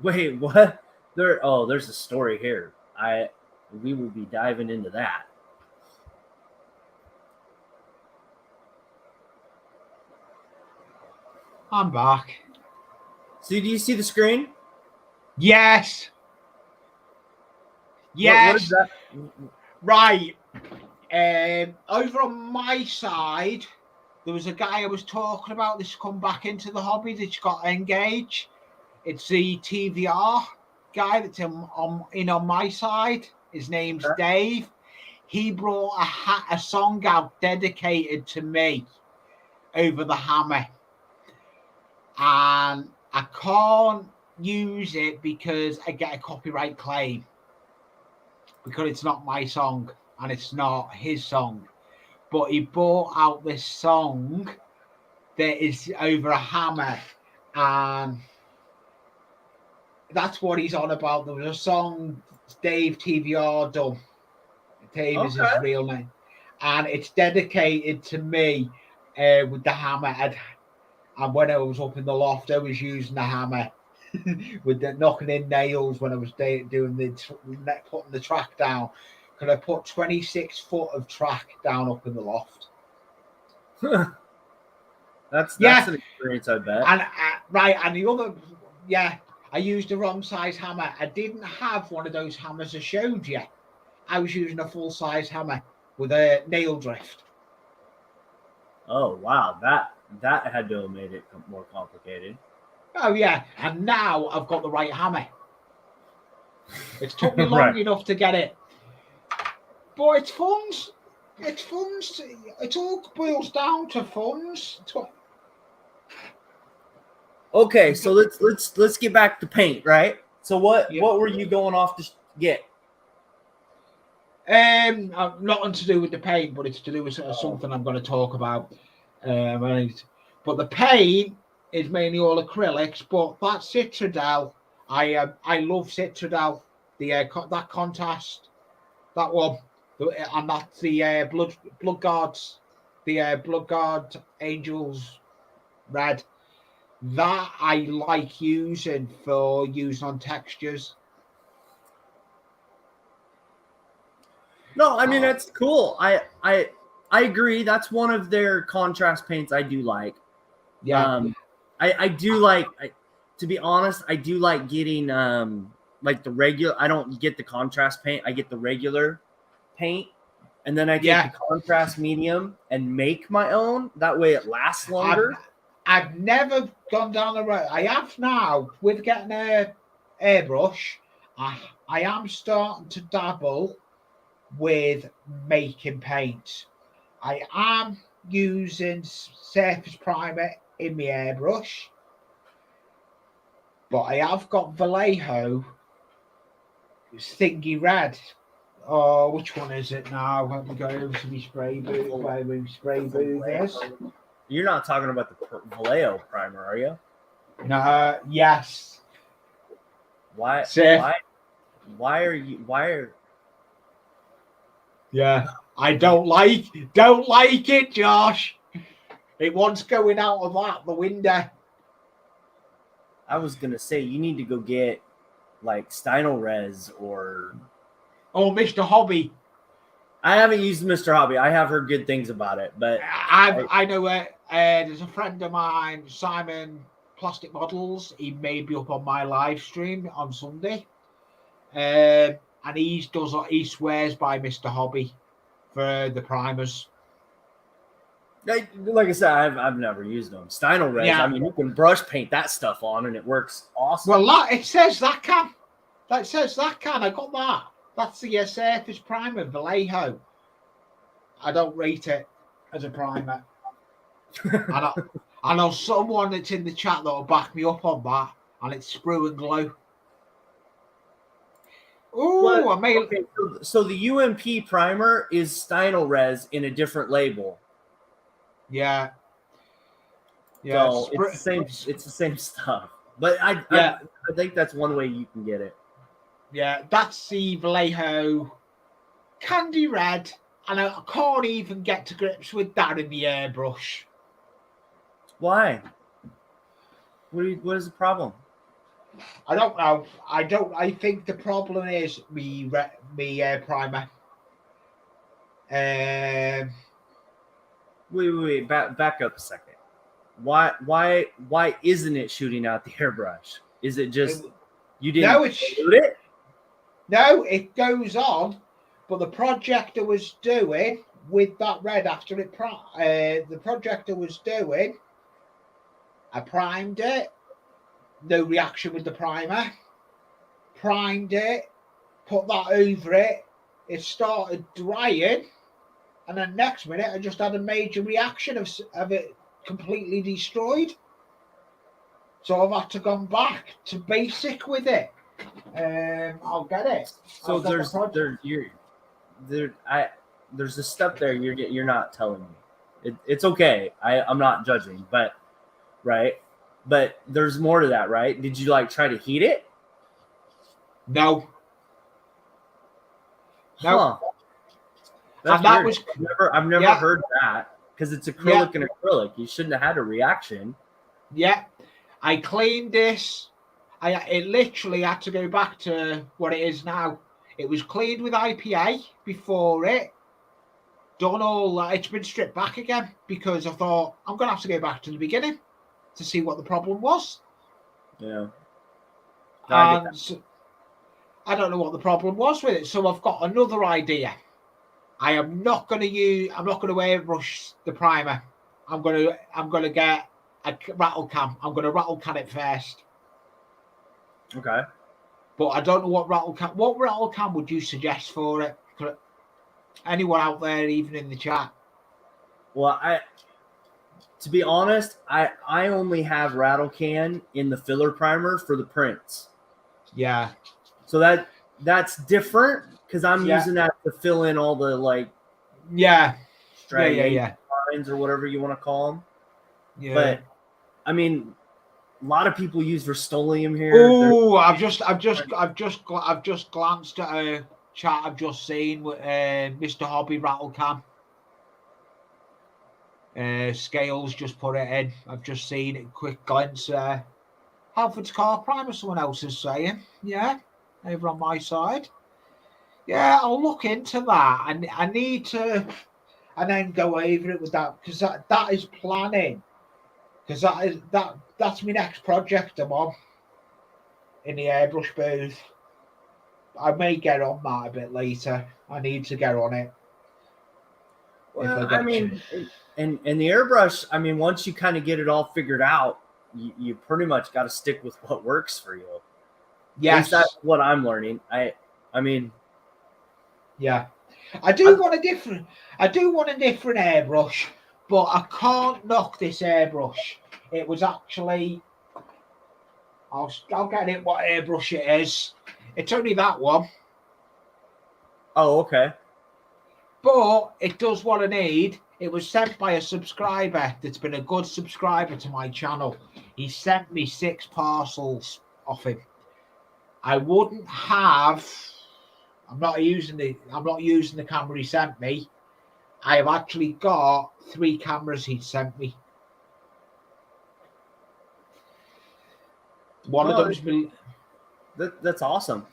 Wait, what? There's a story here. We will be diving into that. I'm back. So do you see the screen? Yes. Yes. What is that? Right. Over on my side, there was a guy I was talking about that's come back into the hobby that's got engaged. It's the TVR guy that's on my side. His name's Dave. He brought a song out dedicated to me over the hammer. And I can't use it because I get a copyright claim. Because it's not my song and it's not his song. But he brought out this song that is over a hammer. And that's what he's on about. There was a song Dave TVR done. Dave is his real name. And it's dedicated to me with the hammer. And when I was up in the loft, I was using the hammer with the knocking in nails when I was putting the track down. Because I put 26 foot of track down up in the loft. That's an experience, I bet. And and the other, I used the wrong size hammer. I didn't have one of those hammers I showed you. I was using a full size hammer with a nail drift. Oh wow, that had to have made it more complicated. Oh yeah, and now I've got the right hammer. It took me long enough to get it, but it's funds. It's funds. It all boils down to funds. Okay, so let's get back to paint, right? So what were you going off to get? Nothing to do with the paint, but it's to do with something I'm going to talk about. But the paint is mainly all acrylics. But that Citradel, I love Citradel. That contrast, that one, and that's the Blood Guards, the Blood Guard Angels Red. That I like using on textures. No, I mean that's cool. I agree. That's one of their contrast paints I do like. Yeah. I do like. To be honest, I do like getting like the regular. I don't get the contrast paint. I get the regular paint, and then I take the contrast medium and make my own. That way, it lasts longer. I've never gone down the road. I have now with getting a airbrush. I am starting to dabble with making paint. I am using surface primer in my airbrush, but I have got Vallejo Thingy Red. Oh, which one is it now? Let me go over to my spray booth. Where my spray booth is. You're not talking about the Vallejo primer, are you? No. Yes. Why? Why are you? Yeah, I don't like it, Josh. It wants going out of the window. I was gonna say you need to go get like Stynylrez or Mr. Hobby. I haven't used Mr. Hobby. I have heard good things about it, but I know there's a friend of mine, Simon Plastic Models. He may be up on my live stream on Sunday, and he swears by Mr. Hobby for the primers. Like I said, I've never used them. Stynylrez. Yeah. I mean, you can brush paint that stuff on, and it works awesome. Well, it says that can. I got that. That's the surface primer, Vallejo. I don't rate it as a primer. I know someone that's in the chat that will back me up on that, and it's Sprue and Glow. So the UMP primer is Stynylrez in a different label. Yeah. So it's the same. It's the same stuff. But I think that's one way you can get it. Yeah, that's the Vallejo Candy Red, and I can't even get to grips with that in the airbrush. Why? What is the problem? I don't know. I think the problem is me primer. Wait. Back up a second. Why isn't it shooting out the airbrush? Is it just you didn't shoot it? No, it goes on, but the projector was doing with that red after the projector was doing. I primed it. No reaction with the primer. Primed it. Put that over it. It started drying, and then next minute I just had a major reaction of it completely destroyed. So I've had to go back to basic with it. I'll get it. So there's a step there you're not telling me. It's okay. I'm not judging, but right. But there's more to that, right? Did you like try to heat it? No. Huh. That's that weird. was I've never heard that because it's acrylic and acrylic. You shouldn't have had a reaction. Yeah, I cleaned this. It literally had to go back to what it is now. It was cleaned with IPA before it. Done all that. It's been stripped back again because I thought I'm going to have to go back to the beginning to see what the problem was. Yeah. I don't know what the problem was with it. So I've got another idea. I'm not going to airbrush the primer. I'm going to get a rattle can. I'm going to rattle can it first. Okay. But I don't know what rattle can would you suggest for it? Anyone out there, even in the chat? Well, to be honest, I only have rattle can in the filler primer for the prints. Yeah. So that's different. because I'm Yeah. using that to fill in all the like Yeah. striated lines or whatever you want to call them. Yeah. But I mean, a lot of people use Rust-Oleum here. Oh, I've just glanced at a chat I've just seen with Mr. Hobby Rattlecam. Scales just put it in. I've just seen it. Quick glance there. Halford's Car Primer, someone else is saying. Yeah, over on my side. Yeah, I'll look into that. And I need to, and then go over it with that, because that is planning. Because that's my next project I'm on in the airbrush booth. I may get on that a bit later. I need to get on it. Well, I mean, and the airbrush, I mean, once you kind of get it all figured out, you pretty much got to stick with what works for you. Yes, at least that's what I'm learning. I mean, yeah, I do want a different airbrush, but I can't knock this airbrush. It was actually, I'll get it what airbrush it is. It's only that one. Oh, okay. But it does what I need. It was sent by a subscriber that's been a good subscriber to my channel. He sent me 6 parcels off him. I wouldn't have. I'm not using the camera he sent me. I have actually got 3 cameras he sent me. One of them's been. That's awesome.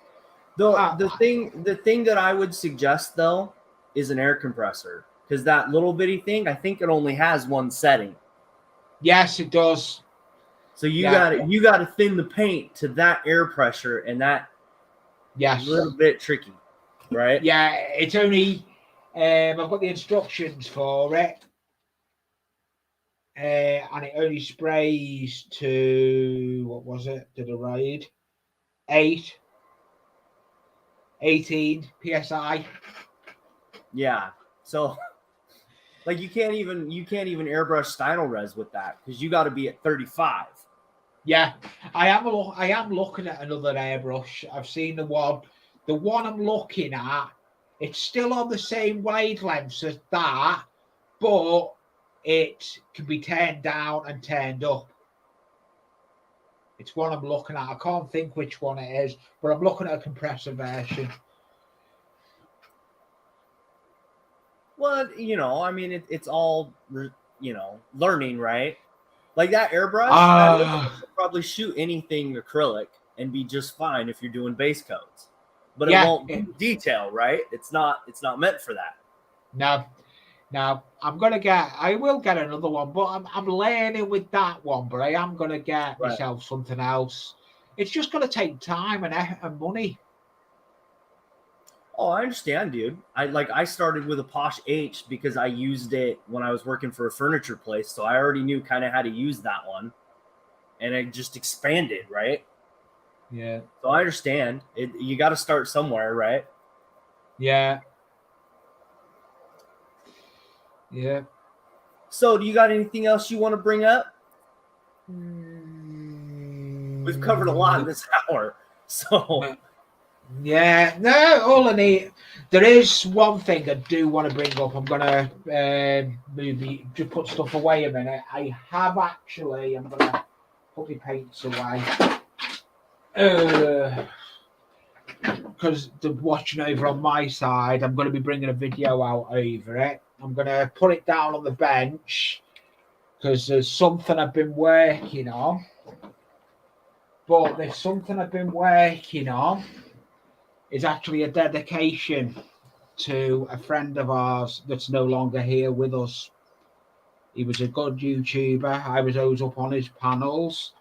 The thing that I would suggest though is an air compressor, because that little bitty thing, I think it only has one setting. Yes, it does. So you gotta thin the paint to that air pressure, and that yes, a little bit tricky, right? Yeah, it's only. I've got the instructions for it, and it only sprays to, what was it? Did I read? 18 psi. Yeah. So, like, you can't even airbrush Stynylrez with that, because you got to be at 35. Yeah, I am looking at another airbrush. I've seen the one I'm looking at. It's still on the same wavelengths as that, but it can be turned down and turned up. It's one I'm looking at. I can't think which one it is, but I'm looking at a compressor version. Well, I mean, it's all, learning, right? Like that airbrush, that airbrush will probably shoot anything acrylic and be just fine if you're doing base coats. But it won't do detail, right? It's not meant for that. No. I will get another one, but I'm learning with that one, but I am gonna get myself something else. It's just gonna take time and money. Oh, I understand, dude. I started with a Posh H because I used it when I was working for a furniture place, so I already knew kind of how to use that one, and it just expanded, right? Yeah. So I understand. You got to start somewhere, right? Yeah. Yeah. So, do you got anything else you want to bring up? We've covered a lot in this hour, so. Yeah, no, all I need. There is one thing I do want to bring up. I'm gonna just put stuff away a minute. I have actually. I'm gonna put the paints away because they're watching over on my side. I'm gonna be bringing a video out over it. I'm gonna put it down on the bench because there's something I've been working on. But there's something I've been working on. Is actually a dedication to a friend of ours that's no longer here with us. He was a good YouTuber. I was always up on his panels.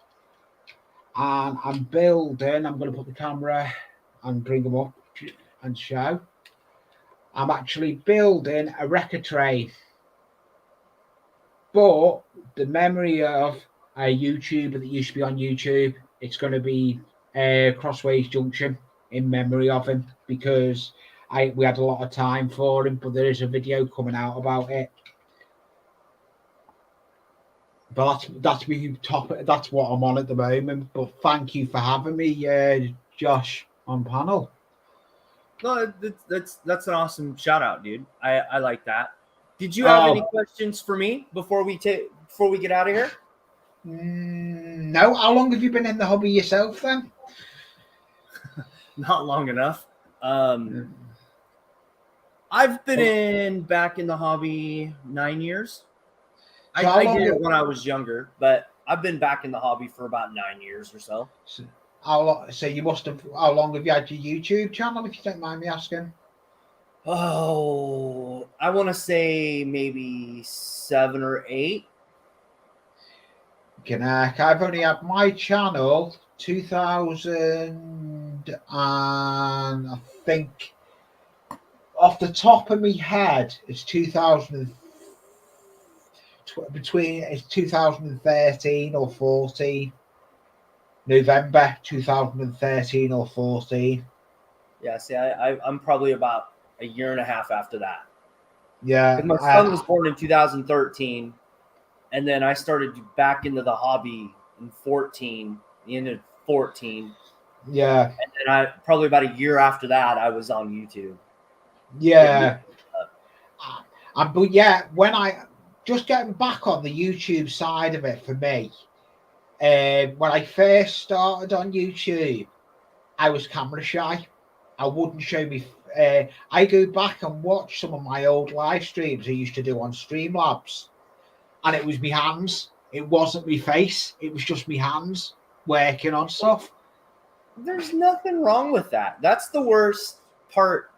And I'm going to put the camera and bring him up and show. I'm actually building a record tray. But the memory of a YouTuber that used to be on YouTube, it's going to be Crossways Junction. In memory of him, because we had a lot of time for him, but there is a video coming out about it. But that's me top. That's what I'm on at the moment. But thank you for having me, Josh, on panel. No, that's an awesome shout out, dude. I like that. Did you have any Oh, questions for me before we get out of here? no. How long have you been in the hobby yourself then? Not long enough. I've been back in the hobby 9 years. So how I long? did it when I was younger, but I've been back in the hobby for about 9 years or so. So you must have. How long have you had your YouTube channel? If you don't mind me asking. Oh, I want to say maybe 7 or 8. I've only had my channel 2000 and I think off the top of my head it's 2000 between it's 2013 or 14 November 2013 or 14. Yeah, see, I'm probably about a year and a half after that. Yeah, My son was born in 2013, and then I started back into the hobby in 14, the end of 14. yeah, And then I probably about a year after that, I was on YouTube. yeah. But yeah, when I just getting back on the YouTube side of it for me, when I first started on YouTube, I was camera shy. I wouldn't show me. I go back and watch some of my old live streams I used to do on Streamlabs, and it was my hands. It wasn't my face. It was just my hands working on stuff. There's nothing wrong with that. That's the worst part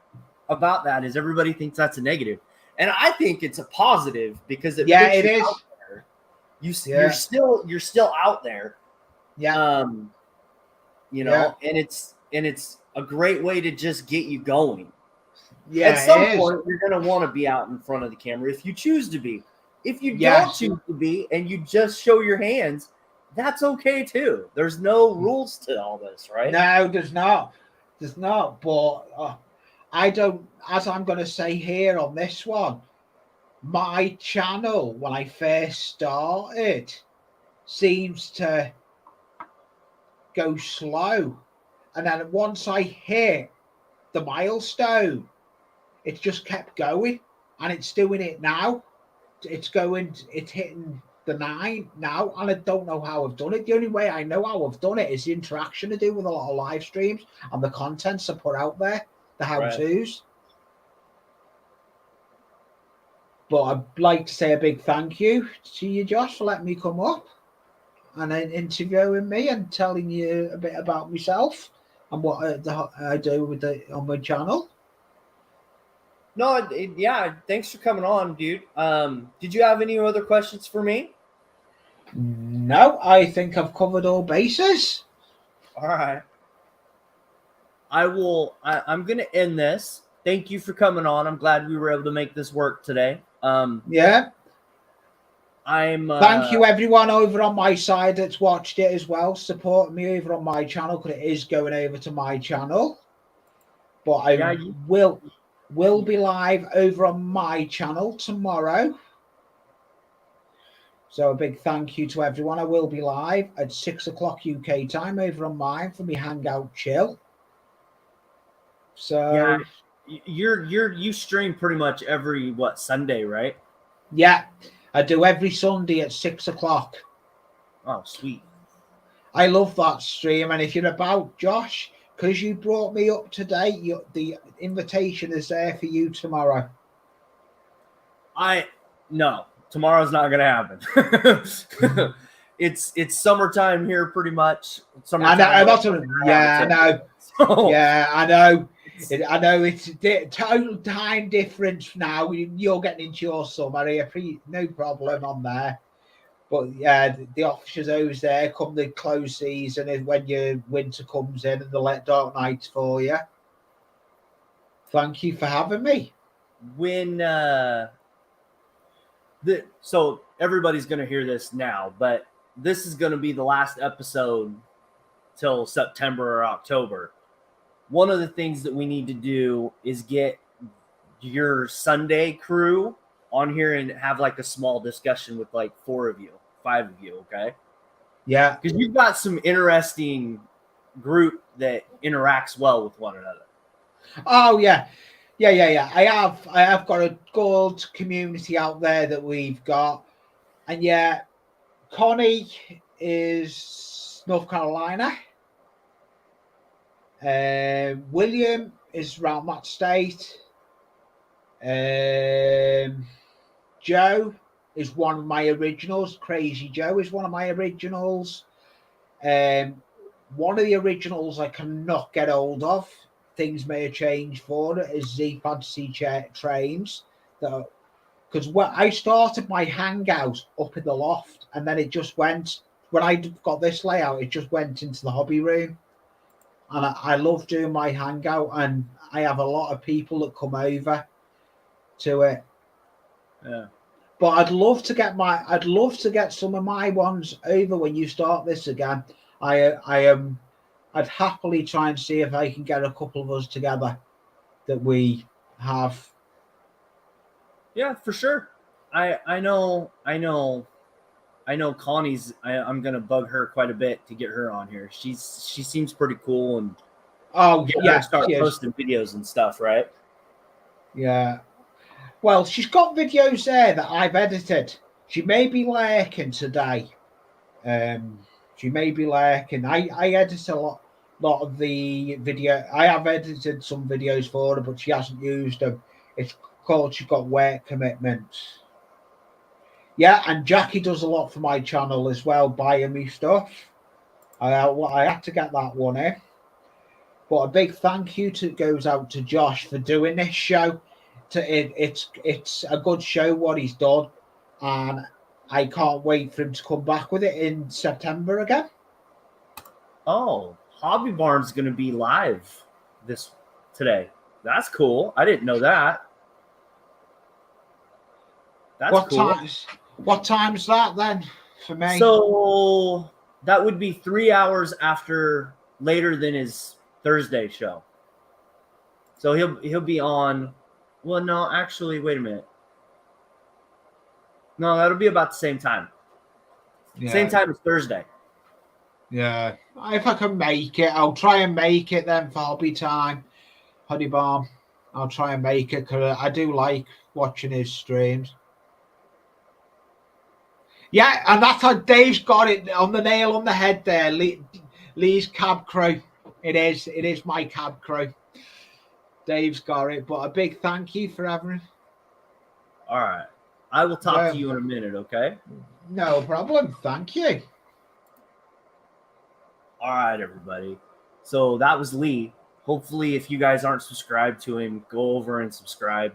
about that is everybody thinks that's a negative, and I think it's a positive because it puts It you is. out there. You're still out there. Yeah. And it's a great way to just get you going. Yeah. At some point, you're gonna want to be out in front of the camera if you choose to be. If you don't choose to be and you just show your hands, that's okay too. There's no rules to all this, right? No, there's not. There's not. But I don't, as I'm going to say here on this one, my channel, when I first started, seems to go slow. And then once I hit the milestone, it just kept going. And it's doing it now. It's hitting the 9 now, and I don't know how I've done it. The only way I know how I've done it is the interaction I do with a lot of live streams and the contents I put out there, the how-tos. Right. But I'd like to say a big thank you to you, Josh, for letting me come up and then interviewing me and telling you a bit about myself and what I do on my channel. No, thanks for coming on, dude. Did you have any other questions for me? No, I think I've covered all bases. All right. I'm going to end this. Thank you for coming on. I'm glad we were able to make this work today. Yeah. Thank you, everyone over on my side that's watched it as well. Support me over on my channel because it is going over to my channel. But I will be live over on my channel tomorrow. So a big thank you to everyone. I will be live at 6 o'clock UK time over on mine for me Hangout Chill. So you stream pretty much every Sunday, right? Yeah, I do every Sunday at 6 o'clock. Oh, sweet. I love that stream, and if you're about, Josh, because you brought me up to date, the invitation is there for you tomorrow. No, tomorrow's not going to happen. It's summertime here, pretty much. Summertime. I know. I know it's total time difference now. You're getting into your summer here, no problem on there. But yeah, the officers always there come the close season and when your winter comes in and they let dark nights for you. Thank you for having me. So everybody's going to hear this now, but this is going to be the last episode till September or October. One of the things that we need to do is get your Sunday crew on here and have like a small discussion with like 5 of you, okay? Yeah. Because you've got some interesting group that interacts well with one another. Oh yeah, yeah. I have got a good community out there that we've got, and yeah, Connie is North Carolina. William is around that state. Joe is one of my originals. Crazy Joe is one of my originals. One of the originals I cannot get hold of. Things may have changed for it. Is Z Fantasy Trains. Because I started my hangout up in the loft, and then it just went. When I got this layout, it just went into the hobby room, and I love doing my hangout, and I have a lot of people that come over to it. Yeah. But I'd love to get some of my ones over when you start this again. I'd happily try and see if I can get a couple of us together that we have. Yeah, for sure. I know Connie's. I'm gonna bug her quite a bit to get her on here. She seems pretty cool, and Oh get her yeah, to start posting videos and stuff, right? yeah. Well, she's got videos there that I've edited. She may be lurking today. She may be lurking. I edit a lot of the video. I have edited some videos for her, but she hasn't used them. It's called she's got work commitments. Yeah, and Jackie does a lot for my channel as well, buying me stuff. I had to get that one in. But a big thank you goes out to Josh for doing this show. It's a good show what he's done, and I can't wait for him to come back with it in September again. Oh, Hobby Barn's gonna be live today. That's cool. I didn't know that. That's cool. What time's that then for me? So that would be 3 hours later than his Thursday show. So he'll be on. Well, no, actually, wait a minute. No, that'll be about the same time. Yeah. Same time as Thursday. Yeah. If I can make it, I'll try and make it then for hobby time. Honey Bomb. I'll try and make it because I do like watching his streams. Yeah, and that's how Dave's got it on the nail on the head there. Lee's cab crew. It is my cab crew. Dave's got it, but a big thank you for having. All right. I will talk to you in a minute, okay? No problem. Thank you. All right, everybody. So that was Lee. Hopefully, if you guys aren't subscribed to him, go over and subscribe.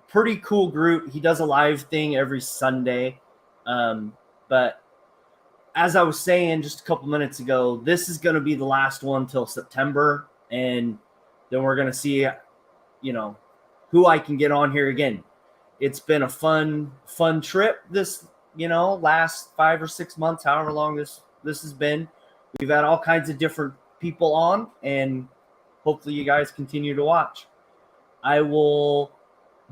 Pretty cool group. He does a live thing every Sunday. But as I was saying just a couple minutes ago, this is going to be the last one till September. And then we're going to see, who I can get on here again. It's been a fun trip this, last 5 or 6 months, however long this has been. We've had all kinds of different people on, and hopefully you guys continue to watch. I will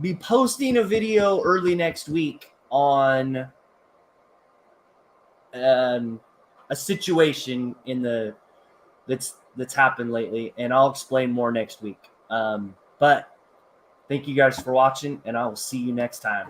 be posting a video early next week on a situation that's happened lately, and I'll explain more next week. But thank you guys for watching, and I will see you next time.